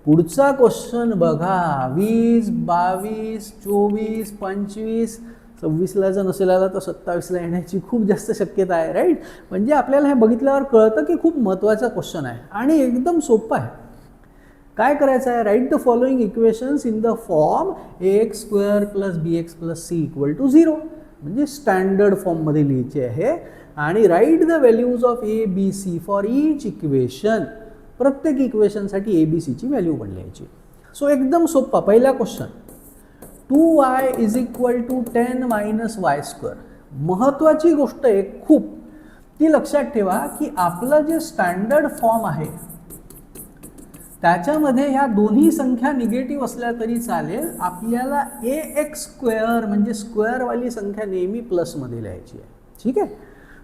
पुढचा क्वेश्चन बघा, 20, 22, 24, 25, 26ला जर नसेल आला तर 27ला येण्याची खूप जास्त शक्यता आहे, राईट. म्हणजे आपल्याला हे बघितल्यावर कळतं की खूप महत्त्वाचा क्वेश्चन आहे आणि एकदम सोपं आहे. काय करायचं आहे, write the following equations in the form ax square plus bx plus c equal to 0, म्हणजे स्टँडर्ड फॉर्ममध्ये लिहायचे आहे. आणि write the values of a b c for each equation, प्रत्येक इक्वेशनसाठी a b c ची व्हॅल्यू पण लिहायची. सो एकदम सोपा पहिला question, 2y is equal to 10 minus y square. महत्त्वाची गोष्ट आहे खूप, ती लक्षात ठेवा की आपलं जे स्टँडर्ड फॉर्म आहे त्याच्यामध्ये ह्या दोन्ही संख्या निगेटिव्ह असल्या तरी चालेल, आपल्याला ax स्क्वेअर म्हणजे स्क्वेअरवाली संख्या नेहमी प्लसमध्ये लिहायची आहे. ठीक आहे.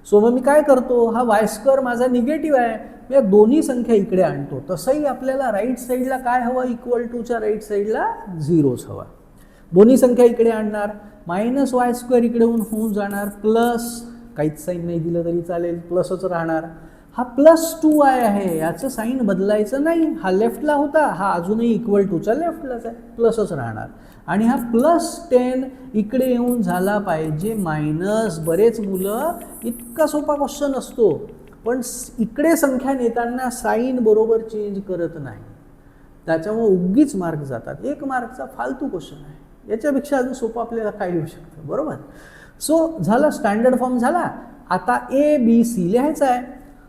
सो मग मी काय करतो, हा वाय स्क्वेअर माझा निगेटिव्ह आहे, मी या दोन्ही संख्या इकडे आणतो. तसंही आपल्याला राईट साईडला काय हवं, इक्वल टूच्या राईट साईडला 0च हवा. दोन्ही संख्या इकडे आणणार, मायनस वाय स्क्वेअर इकडे होऊन जाणार, प्लस काहीच साईन नाही दिलं तरी चालेल, प्लसच राहणार. हा प्लस 2y आहे, याचं साईन बदलायचं नाही, हा लेफ्टला होता, हा अजूनही इक्वल टूच्या लेफ्टलाच आहे, प्लसच राहणार. आणि हा प्लस 10 इकडे येऊन झाला पाहिजे मायनस. बरेच मुलं इतका सोपा क्वेश्चन असतो पण इकडे संख्या नेताना साईन बरोबर चेंज करत नाही, त्याच्यामुळे उगीच मार्क जातात. 1 मार्कचा फालतू क्वेश्चन आहे, याच्यापेक्षा अजून सोपं आपल्याला काय लिहू शकतं, बरोबर. सो झालं, स्टँडर्ड फॉर्म झाला. आता ए बी सी लिहायचं आहे,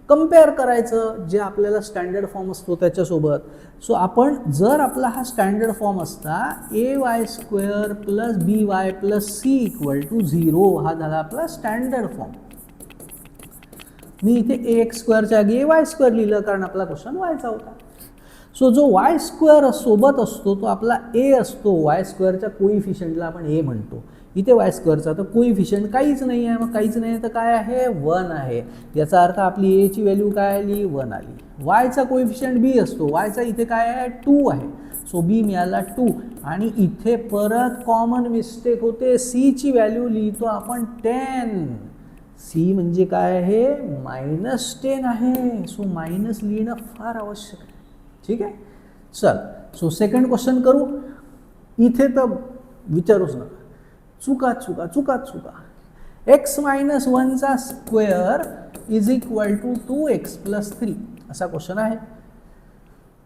कम्पेअर करायचं जे आपल्याला स्टँडर्ड फॉर्म असतो त्याच्यासोबत. सो आपण जर आपला हा स्टँडर्ड फॉर्म असता ay square plus by plus c equal to 0, हा झाला आपला स्टँडर्ड फॉर्म. मी इथे ax स्क्वेअरच्या जागी ay स्क्वेअर लिहिलं कारण आपला क्वेश्चन वायचा होता. सो जो y स्क्वेअर सोबत असतो तो आपला a असतो, y स्क्वेअरच्या कोइफिशियंटला आपण a म्हणतो. इथे वाय स्क्वेअरचा तर कोइफिशियंट काहीच नाही आहे, मग काहीच नाही तर काय आहे, 1 आहे. याचा अर्थ आपली ए ची व्हॅल्यू काय आली, 1 आली. वायचा कोइफिशियंट बी असतो, वायचा इथे काय आहे, 2 आहे. सो बी मिळाला 2. आणि इथे परत कॉमन मिस्टेक होते, सी ची व्हॅल्यू लिहितो आपण 10. सी म्हणजे काय आहे, -10 आहे. सो मायनस लिहिणं फार आवश्यक आहे. ठीक आहे. चल, सो सेकंड क्वेश्चन करू. इथे तर विचारूच नका, चुका चुका चुका चुका. x मायनस 1चा square is equal to 2x plus 3 असा क्वेश्चन आहे.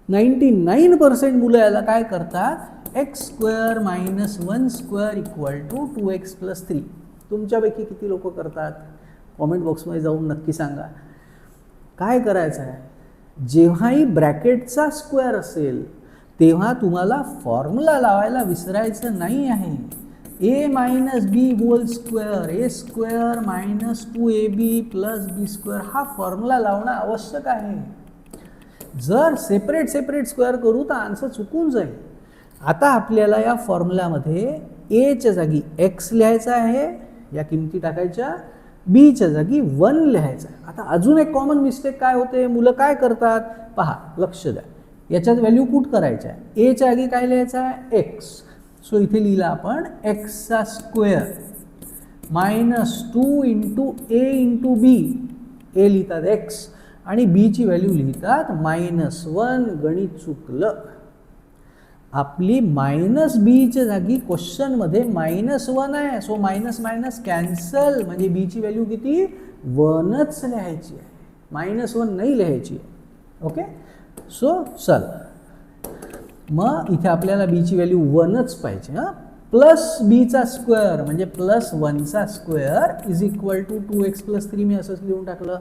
99% मुलं याला काय करतात, x square minus 1 square equal to 2x plus 3. तुमच्यापैकी किती लोक करतात, कॉमेंट बॉक्समध्ये जाऊन नक्की सांगा. काय करायचं आहे, जेव्हाही ब्रॅकेटचा स्क्वेअर असेल तेव्हा तुम्हाला फॉर्म्युला लावायला विसरायचं नाही आहे. a minus b whole square, a square minus 2ab plus b square, हा फॉर्म्युला लावणं आवश्यक आहे. जर सेपरेट स्क्वेअर करू तर आन्सर चुकून जाईल. आता आपल्याला या फॉर्म्युलामध्ये एच्या जागी x लिहायचा आहे, या किमती टाकायच्या, बीच्या जागी 1 लिहायचं आहे. आता अजून एक कॉमन मिस्टेक काय होते, मुलं काय करतात पहा, लक्ष द्या. याच्यात व्हॅल्यू पुट करायच्या आहे, एच्या जागी काय लिहायचं आहे, x. सो इथे लिहिला आपण एक्सचा स्क्वेअर मायनस 2 इंटू ए इंटू बी. ए लिहितात x आणि बीची व्हॅल्यू लिहितात -1. गणित चुकलं. आपली मायनस बीच्या जागी क्वेश्चनमध्ये -1 आहे. सो मायनस मायनस कॅन्सल, म्हणजे बीची व्हॅल्यू किती, 1च लिहायची आहे, -1 नाही लिहायची आहे. ओके. सो चल, मग इथे आपल्याला बीची व्हॅल्यू 1च पाहिजे. हां, प्लस बीचा स्क्वेअर म्हणजे प्लस 1चा square is equal to 2x plus 3. मी असंच लिहून टाकलं.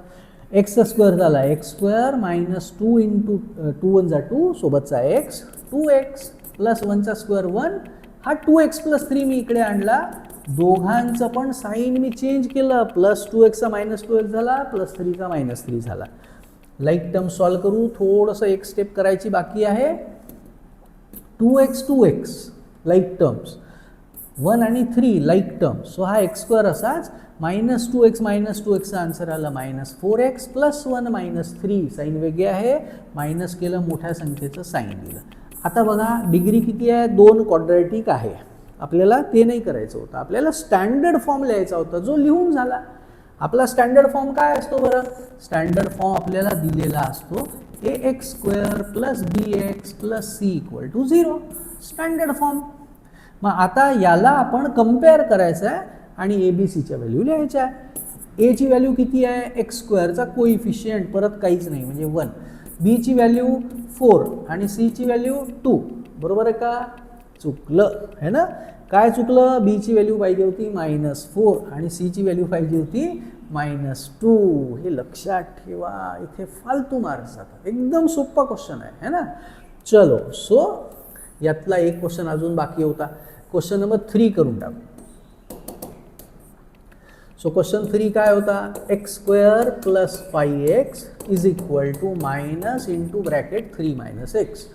एक्सचा स्क्वेअर झाला x स्क्वेअर मायनस 2 इंटू 2 1 जा 2 सोबतचा x, 2x प्लस 1चा स्क्वेअर 1. हा 2x प्लस 3 मी इकडे आणला, दोघांचं पण साईन मी चेंज केलं. प्लस 2xचा मायनस 2x झाला, प्लस 3चा मायनस 3 झाला. लाईक टर्म सॉल्व करू, थोडंसं एक स्टेप करायची बाकी आहे. 2x लाईक टर्म्स, 1 आणि 3 लाईक टर्म्स. सो हा x स्क्वेअर असाच, -2x चा आन्सर आला -4x प्लस 1 -3. साईन वेगळे आहे, मायनस केलं, मोठ्या संख्येचं साईन दिलं. आता बघा डिग्री किती आहे, 2 क्वाड्रॅटिक आहे. आपल्याला ते नाही करायचं होतं, आपल्याला स्टँडर्ड फॉर्म लिहायचा होता जो लिहून झाला. आपला स्टँडर्ड फॉर्म काय असतो बरं? स्टँडर्ड फॉर्म आपल्याला दिलेला असतो ax² + bx + c = 0. Standard form. मग आता याला आपण कम्पेअर करायचं आहे आणि ABCच्या व्हॅल्यू लिहायच्या आहे. A ची व्हॅल्यू किती आहे? x² चा कोइफिशियंट, परत काहीच नाही म्हणजे 1. B ची व्हॅल्यू 4 आणि C ची व्हॅल्यू 2. बरोबर आहे का? चुकलं है ना? काय चुकलं? B ची व्हॅल्यू पाहिजे होती -4 आणि C ची व्हॅल्यू पाहिजे होती -2. हे लक्षात ठेवा, इथे फालतू मार्क्स जातात. एकदम सोपा क्वेश्चन आहे है ना? चलो, सो यातला एक क्वेश्चन अजून बाकी होता. क्वेश्चन नंबर 3 करून टाकू. सो क्वेश्चन 3 काय होता? x² + 5x -(3 - x).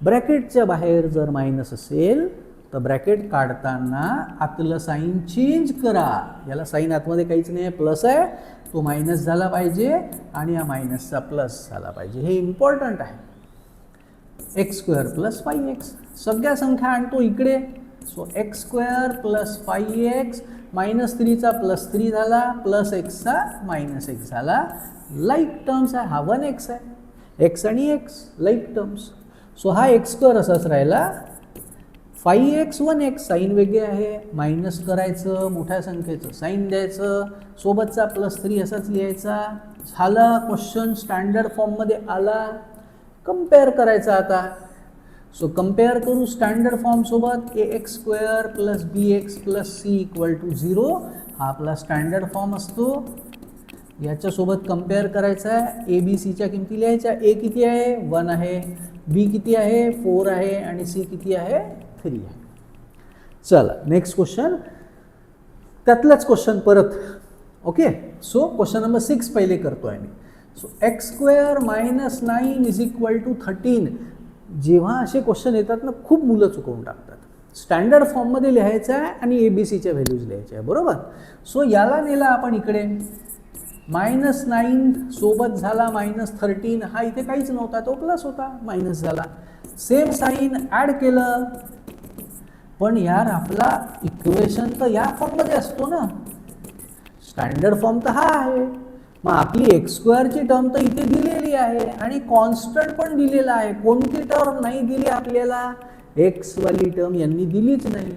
ब्रॅकेटच्या बाहेर जर मायनस असेल तर ब्रॅकेट काढताना आतलं साईन चेंज करा. याला साईन आतमध्ये काहीच नाही आहे, प्लस आहे, तो मायनस झाला पाहिजे आणि या मायनसचा प्लस झाला पाहिजे. हे इम्पॉर्टंट आहे. x² + 5x. सगळ्या संख्या आणतो इकडे. सो x² + 5x -3 चा +3 झाला, +x चा -x झाला. लाईक टर्म्स आहे, हा 1x आहे. x आणि x लाईक टर्म्स. सो हा x² असाच राहिला. 5x 1x साईन वेगळे आहे, मायनस करायचं, मोठ्या संख्येचं साईन द्यायचं, सोबतचा +3 असाच लिहायचा. झाला क्वेश्चन स्टँडर्ड फॉर्ममध्ये आला. कम्पेअर करायचा आता. सो कम्पेअर करू स्टँडर्ड फॉर्म सोबत. ax² + bx + c = 0. हा आपला स्टँडर्ड फॉर्म असतो. याच्यासोबत कम्पेअर करायचा आहे. ABCच्या किमती लिहायच्या. A किती आहे? 1 आहे. B किती आहे? 4 आहे. आणि C किती आहे? 3 आहे. चला नेक्स्ट क्वेश्चन. त्यातलाच क्वेश्चन परत. ओके. सो क्वेश्चन नंबर 6 पहिले करतोय मी. So x² - 9 = 13. जेव्हा असे क्वेश्चन येतात ना, खूप मुलं चुकवून टाकतात. स्टँडर्ड फॉर्ममध्ये लिहायचं आहे आणि ABCच्या व्हॅल्यूज लिहायच्या आहे. बरोबर. सो याला नेला आपण इकडे. -9 सोबत झाला -13. हा इथे काहीच नव्हता, तो प्लस होता, मायनस झाला. सेम साईन ॲड केलं. पण यार आपला इक्वेशन तर या फॉर्ममध्ये असतो ना. स्टँडर्ड फॉर्म तर हा आहे. मग आपली x² ची टर्म तर इथे दिलेली आहे आणि कॉन्स्टंट पण दिलेला आहे. कोणती टर्म नाही दिली आपल्याला? x वाली टर्म यांनी दिलीच नाही.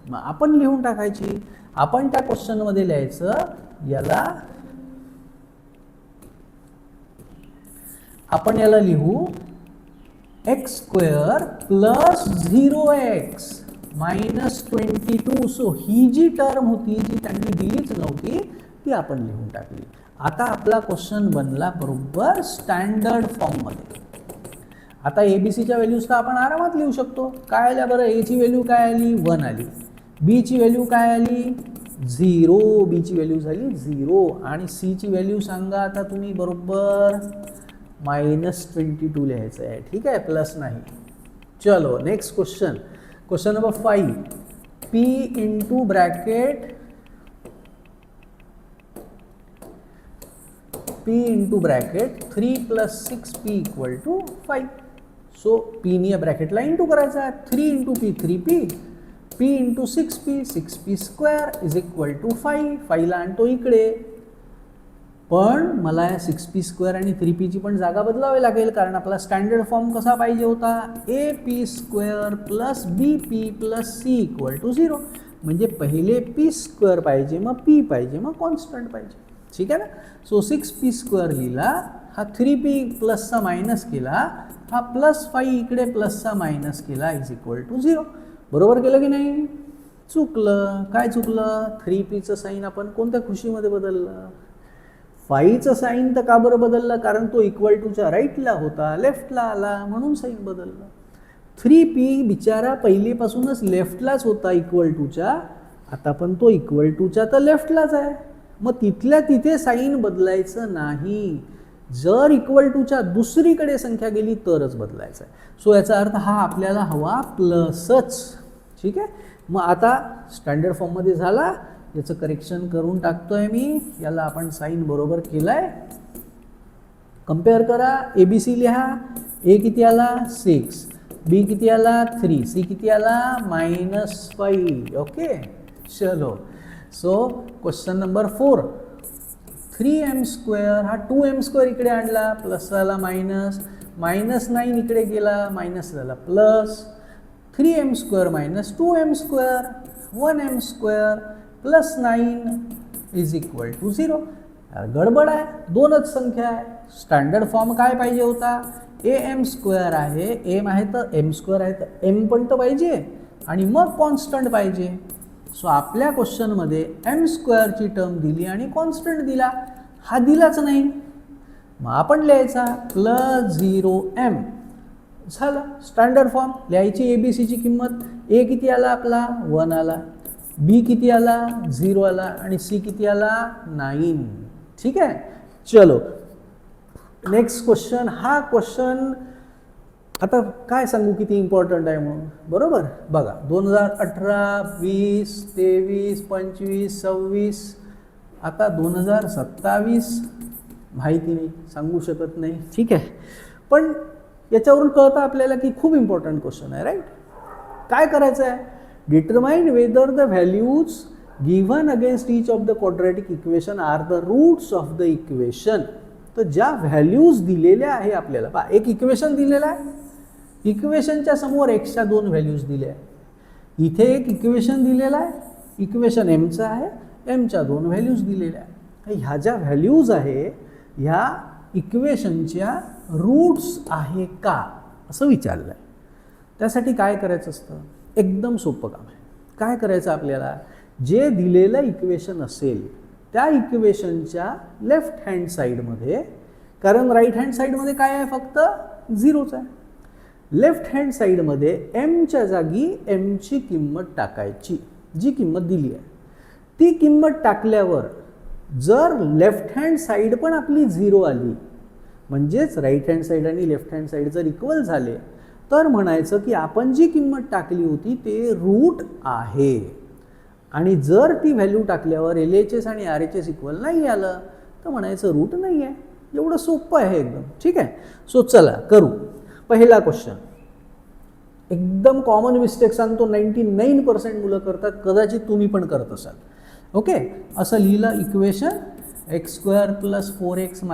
मग आपण लिहून टाकायची. आपण त्या क्वेश्चनमध्ये लिहायचं, आपण याला लिहू x² + 0x -22. सो ही जी टर्म होती जी त्यांनी दिलीच नव्हती ती आपण लिहून टाकली. आता आपला क्वेश्चन बनला बरोबर स्टँडर्ड फॉर्ममध्ये. आता ABCच्या व्हॅल्यूज तर आपण आरामात लिहू शकतो. काय आल्या बरं? A ची व्हॅल्यू काय आली? 1 आली. B ची व्हॅल्यू काय आली? 0. B ची व्हॅल्यू झाली 0. आणि C ची व्हॅल्यू सांगा आता तुम्ही. बरोबर -22 लिहायचं आहे. ठीक आहे, प्लस नाही. चलो next question. Question number 5. P into bracket P into bracket 3 + 6P = 5. So P नी या ब्रॅकेटला इंटू करायचा आहे. 3 into P 3P. P into 6P 6P² = 5. 5 ला आणतो इकडे. पण मला या 6P² आणि 3P ची पण जागा बदलावी लागेल, कारण आपला स्टँडर्ड फॉर्म कसा पाहिजे होता? AP² + BP + C = 0. म्हणजे पहिले P² पाहिजे, मग P पाहिजे, मग कॉन्स्टंट पाहिजे. ठीक आहे ना? सो 6P² लिहिला. हा 3P प्लसचा मायनस केला. हा +5 इकडे प्लसचा मायनस केला = 0. बरोबर केलं की नाही? चुकलं. काय चुकलं? 3Pचं साईन आपण कोणत्या खुशीमध्ये बदललं? 5चं साईन तर का बरं बदललं? कारण तो =च्या राईटला होता, लेफ्टला आला, म्हणून साईन बदललं. 3P बिचारा पहिलेपासूनच लेफ्टलाच होता =च्या. आता पण तो =च्या तर लेफ्टलाच आहे. मग तिथल्या तिथे साईन बदलायचं नाही. जर =च्या दुसरीकडे संख्या गेली तरच बदलायचं आहे. सो याचा अर्थ हा आपल्याला हवा प्लसच. ठीक आहे. मग आता स्टँडर्ड फॉर्ममध्ये झाला. याचं करेक्शन करून टाकतोय मी. याला आपण साईन बरोबर केलाय. कम्पेअर करा. ABC लिहा. A किती आला? 6. B किती आला? 3. C किती आला? -5. ओके. चलो. So question number 4. 3m² हा 2m² इकडे आणला, प्लस झाला मायनस, -9 इकडे गेला, मायनस झाला plus, 3m² minus 2m² 1m² plus 9 is equal to 0. गडबड आहे, दोनच संख्या आहे. स्टँडर्ड फॉर्म काय पाहिजे होता, am² आहे, m आहे तर m² आहे तर m पण तर पाहिजे आणि मग कॉन्स्टंट पाहिजे. सो आपल्या क्वेश्चनमध्ये m² ची टर्म दिली आणि कॉन्स्टंट दिला, हा दिलाच नाही. मग आपण लिहायचा प्लस 0m. झालं स्टँडर्ड फॉर्म. लिहायची ABCची किंमत. A किती आला आपला 1 आला, B किती आला 0 आला आणि C किती आला 9. ठीक आहे, चलो नेक्स्ट क्वेश्चन. हा क्वेश्चन आता काय सांगू किती इम्पॉर्टंट आहे म्हणून, बरोबर. बघा 2018, 20, 23, 25, 26, आता 2027 माहिती नाही, सांगू शकत नाही. ठीक आहे, पण याच्यावरून कळतं आपल्याला की खूप इम्पॉर्टंट क्वेश्चन आहे, राईट. काय करायचं आहे, determine whether the values given against each of the quadratic equation are the roots of the equation. तर ज्या व्हॅल्यूज दिलेल्या आहे आपल्याला, पहा एक इक्वेशन दिलेलं आहे, इक्वेशनच्या समोर एक्सच्या 2 व्हॅल्यूज दिल्या आहे. इथे एक इक्वेशन दिलेलं आहे, इक्वेशन एमचं आहे, एमच्या 2 व्हॅल्यूज दिलेल्या आहे. ह्या ज्या व्हॅल्यूज आहे ह्या इक्वेशनच्या रूट्स आहे का असं विचारलं आहे. त्यासाठी काय करायचं असतं, एकदम सोपं काम आहे. काय करायचं आपल्याला, जे दिलेलं इक्वेशन असेल त्या इक्वेशनच्या लेफ्ट हँड साईडमध्ये, कारण राईट हँड साईडमध्ये काय आहे फक्त 0च आहे, लेफ्ट हँड साईडमध्ये एमच्या जागी एमची किंमत टाकायची, जी किंमत दिली आहे. ती किंमत टाकल्यावर जर लेफ्ट हँड साईड पण आपली 0 आली, म्हणजेच राईट हँड साईड आणि लेफ्ट हँड साईड जर इक्वल झाले, तर म्हणायचं की आपण जी किंमत टाकली होती ते रूट आहे. आणि जर ती व्हॅल्यू टाकल्यावर LHS आणि RHS इक्वल नाही आलं तर म्हणायचं रूट नाही आहे. एवढं सोपं आहे एकदम. ठीक आहे, सो चला करू. पहिला क्वेश्चन एकदम कॉमन मिस्टेक सांगतो, 99% मुलं करतात, कदाचित तुम्ही पण करत असाल. ओके, असं लिहिलं equation x² + 4x -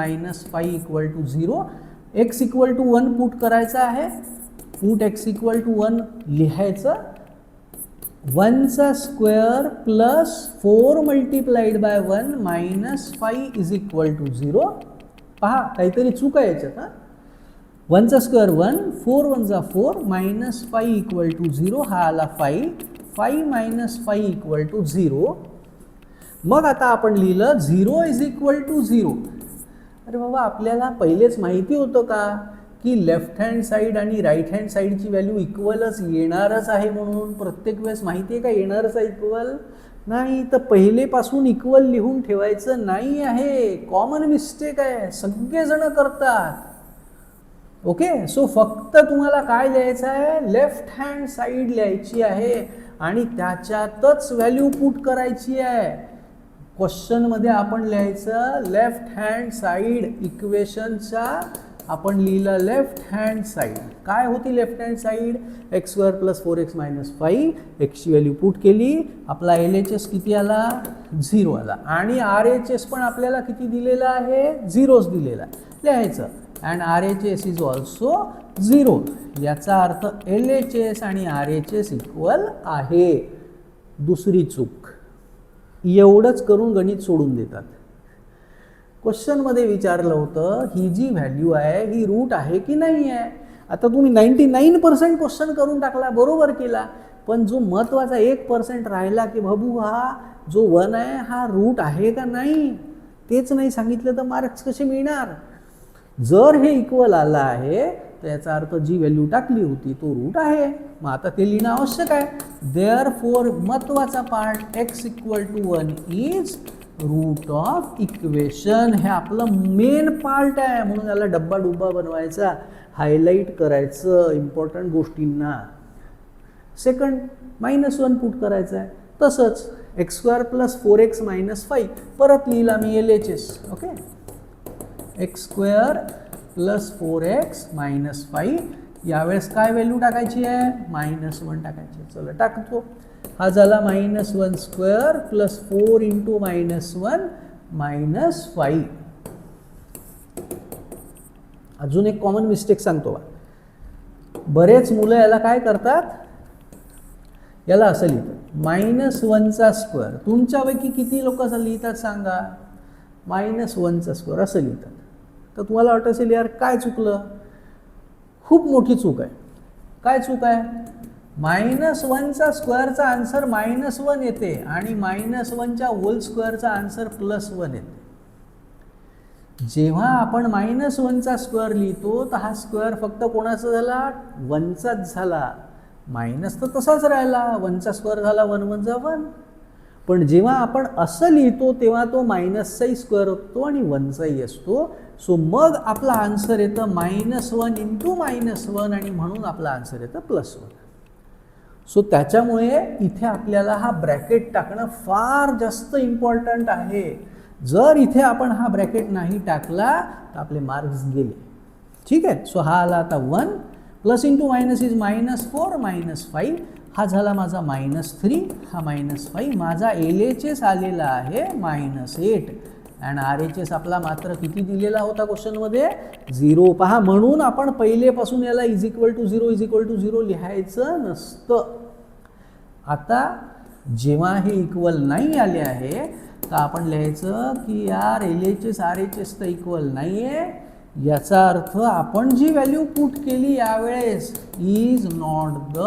5 = 0. x = 1 put करायचं आहे, पुट x = 1 लिहायचं. 1चा स्क्वेअर प्लस 4 × 1 - 5 = 0. पहा काहीतरी चूक आहे याच्यात. 1चा स्क्वेअर 1, 4 × 1 = 4, -5 = 0. हा आला 5, 5 - 5 = 0. मग आता आपण लिहिलं 0 = 0. अरे बाबा, आपल्याला पहिलेच माहिती होतं का की लेफ्ट हँड साईड आणि राईट हँड साईडची व्हॅल्यू इक्वलच येणारच आहे म्हणून? प्रत्येक वेळेस माहिती आहे का येणारच आहे इक्वल? नाही, तर पहिलेपासून इक्वल लिहून ठेवायचं नाही आहे. कॉमन मिस्टेक आहे, सगळेजण करतात. ओके, सो फक्त तुम्हाला काय लिहायचं आहे, लेफ्ट हँड साईड लिहायची आहे आणि त्याच्यातच व्हॅल्यू पुट करायची आहे. क्वेश्चनमध्ये आपण लिहायचं लेफ्ट हँड साईड, इक्वेशनच्या आपण लिहिलं लेफ्ट हँड साईड. काय होती left hand side, x² + 4x - 5. एक्सची व्हॅल्यू पुट केली, आपला LHS किती आला 0 आला आणि RHS पण आपल्याला किती दिलेला आहे 0च दिलेला आहे. लिहायचं अँड RHS इज ऑल्सो 0. याचा अर्थ LHS आणि RHS इक्वल आहे. दुसरी चूक, एवढंच करून गणित सोडून देतात. क्वेश्चनमध्ये विचारलं होतं ही जी व्हॅल्यू आहे ही रूट आहे की नाही आहे. आता तुम्ही 99% क्वेश्चन करून टाकला, बरोबर केला, पण जो महत्त्वाचा 1% राहिला की बाबू हा जो 1 आहे हा रूट आहे का नाही, तेच नाही सांगितलं तर मार्क्स कसे मिळणार. जर हे इक्वल आला आहे तर याचा अर्थ जी व्हॅल्यू टाकली होती तो रूट आहे. मग आता ते लिहिणं आवश्यक आहे. देअरफॉर महत्त्वाचा part x = 1 is root of equation. हे आपलं मेन पार्ट आहे, म्हणून याला डब्बा डुब्बा बनवायचा, हायलाईट करायचं इम्पॉर्टंट गोष्टींना. सेकंड -1 पुट करायचं आहे. तसंच x² + 4x - 5 परत लिहिला मी LHS. Okay, x² + 4x - 5. यावेळेस काय व्हॅल्यू टाकायची आहे, -1 टाकायची. चला टाकतो. हा झाला -1² + 4 × -1 -5. अजून एक कॉमन मिस्टेक सांगतो. बरेच मुलं याला काय करतात, याला असं लिहितात -1चा स्क्वेअर. तुमच्यापैकी किती लोक असं लिहितात सांगा? -1चा स्क्वेअर असं लिहितात. तर तुम्हाला वाटत असेल यार काय चुकलं? खूप मोठी चूक आहे. काय चूक आहे? -1चा स्क्वेअरचा आन्सर -1 येते आणि -1च्या होल स्क्वेअरचा आन्सर +1 येते. जेव्हा आपण -1चा स्क्वेअर लिहितो तर हा स्क्वेअर फक्त कोणाचा झाला? 1चाच झाला. मायनस तर तसाच राहिला, 1चा स्क्वेअर झाला 1 1 जा 1. पण जेव्हा आपण असं लिहितो तेव्हा तो मायनसचाही स्क्वेअर होतो आणि 1चाही असतो. सो मग आपला आन्सर येतं -1 × -1 आणि म्हणून आपला आन्सर येतं +1. सो त्याच्यामुळे इथे आपल्याला हा ब्रॅकेट टाकणं फार जास्त इम्पॉर्टंट आहे. जर इथे आपण हा ब्रॅकेट नाही टाकला तर आपले मार्क्स गेले. ठीक आहे. सो हा आला आता 1 प्लस इंटू मायनस इज -4 -5. हा झाला माझा -3, हा -5. माझा LHS आलेला आहे -8 अँड RHS आपला मात्र किती दिलेला होता क्वेश्चनमध्ये? 0. पहा, म्हणून आपण पहिलेपासून याला =0 लिहायचं नसतं. आता जेव्हा हे इक्वल नाही आले आहे तर आपण लिहायचं की यार LHS RHS तर इक्वल नाही आहे. याचा अर्थ आपण जी व्हॅल्यू पुट केली यावेळेस इज नॉट द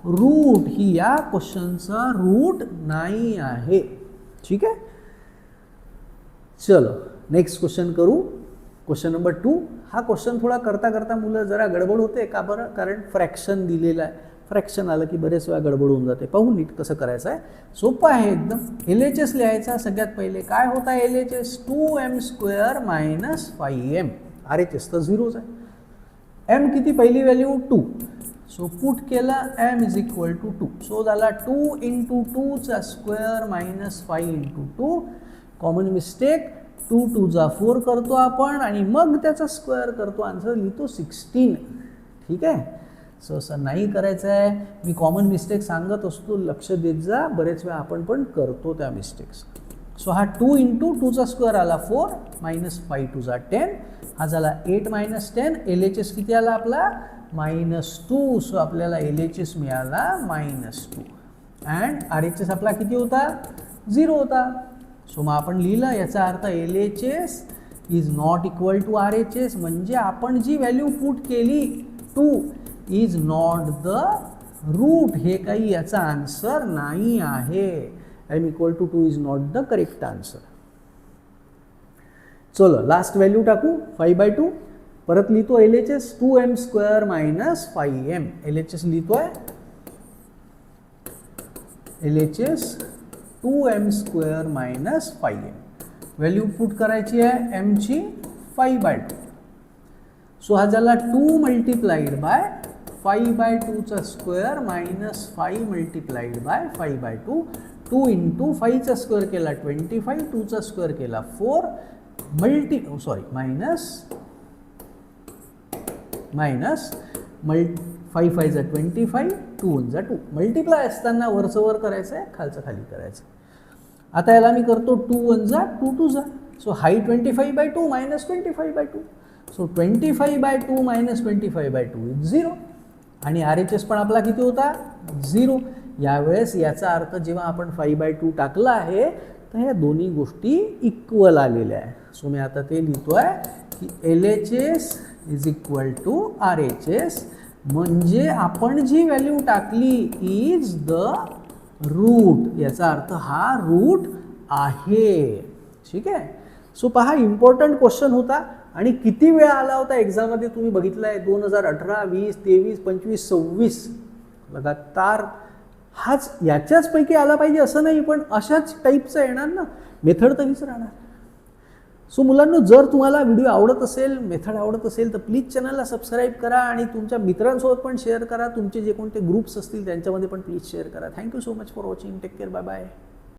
रूट, ही या क्वेश्चनचा रूट नाही आहे. ठीक आहे. चलो नेक्स्ट क्वेश्चन करू. Question number 2. हा क्वेश्चन थोडा करता करता मुलं जरा गडबड होते. का बरं? कारण फ्रॅक्शन दिलेलं आहे. फ्रॅक्शन आलं की बरेच वेळा गडबड होऊन जाते. पाहू नीट कसं करायचं आहे. सोपं आहे एकदम. LHS लिहायचा सगळ्यात पहिले. काय होता LHS? 2m² - 5m. RHS तर 0च आहे. m किती? पहिली व्हॅल्यू 2. सो पुट केलं m = 2. सो झाला 2 × 2चा स्क्वेअर -5 × 2. कॉमन मिस्टेक, 2 2 जा 4 करतो आपण आणि मग त्याचा स्क्वेअर करतो. आन्सर लिहितो 16. ठीक आहे. सो असं नाही करायचं आहे. मी कॉमन मिस्टेक सांगत असतो, लक्ष देत जा. बरेच वेळा आपण पण करतो त्या मिस्टेक्स. सो हा 2 × 2चा स्क्वेअर आला 4 -5 2 जा 10. हा झाला 8 - 10. LHS किती आला आपला? -2. सो आपल्याला LHS मिळाला -2 अँड RHS आपला किती होता? 0 होता. सो मग आपण लिहिलं याचा अर्थ LHS is not equal to RHS. म्हणजे आपण जी व्हॅल्यू पुट केली 2 इज नॉट द रूट, हे काही याचा आन्सर नाही आहे. m = 2 is not the correct answer. चलो लास्ट व्हॅल्यू टाकू 5/2. परत लिहितो LHS 2m² - 5m. LHS लिहितोय LHS 2m² - 5m. Value put करायची आहे m ची 5/2. सो हा झाला 2 × 5/2चा स्क्वेअर -5 × 5/2. 2 × 5चा स्क्वेअर केला 25, 2चा स्क्वेअर केला 4 5 5 जा 25, 2 1 जा 2. मल्टिप्लाय असताना वरचं वर करायचं आहे, खालचं खाली करायचं. आता याला मी करतो 2 1 जा 2 2 जा. So high 25/2 - 25/2. So 25/2 - 25/2 is 0. आणि RHS पण आपला किती होता? 0. यावेळेस याचा अर्थ जेव्हा आपण 5/2 टाकला आहे तर ह्या दोन्ही गोष्टी इक्वल आलेल्या आहे. सो मी आता ते लिहितोय की LHS is equal to RHS. म्हणजे आपण जी व्हॅल्यू टाकली इज द रूट. याचा अर्थ हा रूट आहे. ठीक आहे. सो पहा, इम्पॉर्टंट क्वेश्चन होता आणि किती वेळा आला होता एक्झाममध्ये तुम्ही बघितलं आहे. 2018, 20, 23, 25, 26 लगातार हाच याच्याच पैकी आला पाहिजे असं नाही, पण अशाच टाईपचा येणार ना. मेथड तर हीच राहणार. सो मुलांनो, जर तुम्हाला व्हिडिओ आवडत असेल, मेथड आवडत असेल तर प्लीज चॅनलला सबस्क्राईब करा आणि तुमच्या मित्रांसोबत पण शेअर करा. तुमचे जे कोणते ग्रुप्स असतील त्यांच्यामध्ये पण प्लीज शेअर करा. Thank you so much for watching. Take care. Bye bye.